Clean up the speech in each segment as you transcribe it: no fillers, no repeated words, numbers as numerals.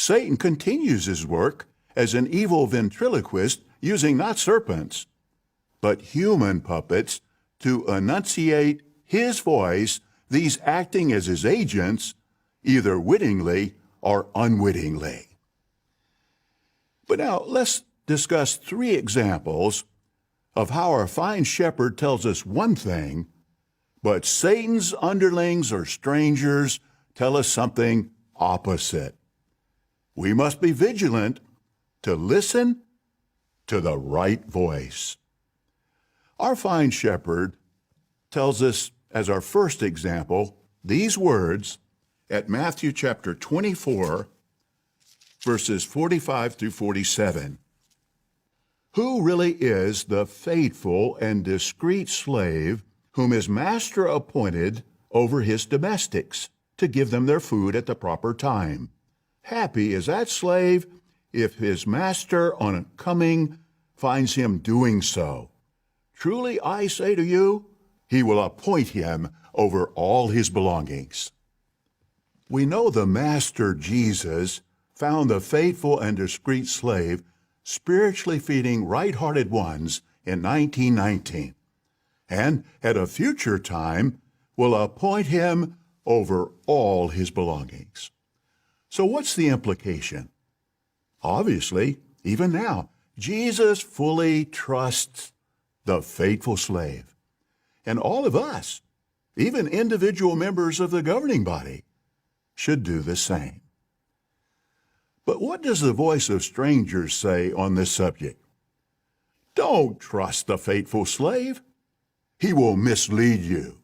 Satan continues his work as an evil ventriloquist using not serpents, but human puppets to enunciate his voice, these acting as his agents, either wittingly or unwittingly. But now let's discuss 3 examples of how our fine shepherd tells us one thing, but Satan's underlings or strangers tell us something opposite. We must be vigilant to listen to the right voice. Our fine shepherd tells us, as our first example, these words at Matthew chapter 24, verses 45 through 47. Who really is the faithful and discreet slave whom his master appointed over his domestics to give them their food at the proper time? Happy is that slave if his master on coming finds him doing so. Truly I say to you, he will appoint him over all his belongings. We know the Master Jesus found the faithful and discreet slave spiritually feeding right-hearted ones in 1919, and at a future time will appoint him over all his belongings. So what's the implication? Obviously, even now, Jesus fully trusts the faithful slave. And all of us, even individual members of the governing body, should do the same. But what does the voice of strangers say on this subject? Don't trust the faithful slave. He will mislead you.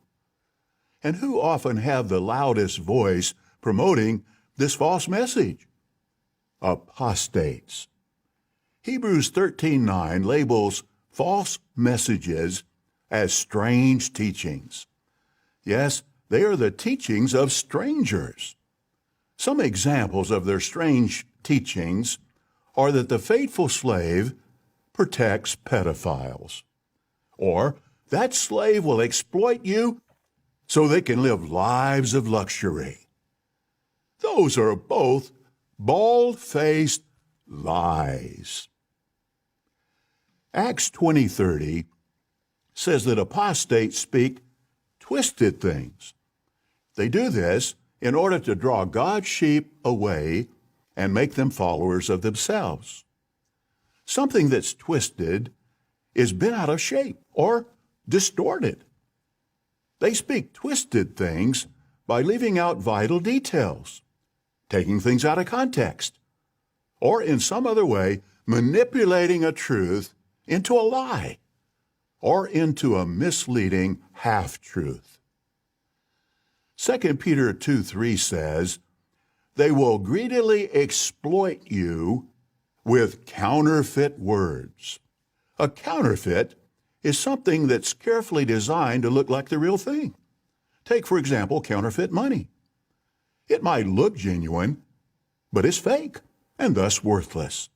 And who often have the loudest voice promoting this false message? Apostates. Hebrews 13:9 labels false messages as strange teachings. Yes, they are the teachings of strangers. Some examples of their strange teachings are that the faithful slave protects pedophiles, or that slave will exploit you so they can live lives of luxury. Those are both bald-faced lies. Acts 20:30 says that apostates speak twisted things. They do this in order to draw God's sheep away and make them followers of themselves. Something that's twisted is bent out of shape or distorted. They speak twisted things by leaving out vital details, taking things out of context, or in some other way manipulating a truth into a lie or into a misleading half-truth. 2 Peter 2:3 says, they will greedily exploit you with counterfeit words. A counterfeit is something that's carefully designed to look like the real thing. Take, for example, counterfeit money. It might look genuine, but it's fake and thus worthless.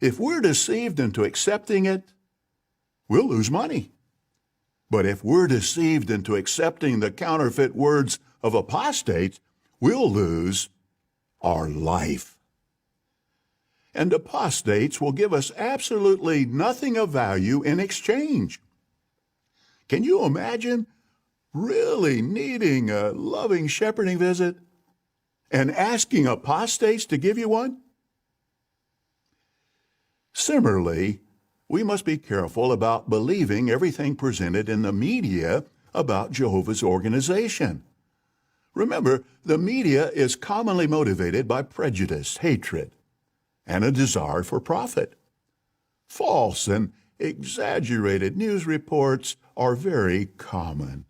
If we're deceived into accepting it, we'll lose money. But if we're deceived into accepting the counterfeit words of apostates, we'll lose our life. And apostates will give us absolutely nothing of value in exchange. Can you imagine really needing a loving shepherding visit and asking apostates to give you one? Similarly, we must be careful about believing everything presented in the media about Jehovah's organization. Remember, the media is commonly motivated by prejudice, hatred, and a desire for profit. False and exaggerated news reports are very common.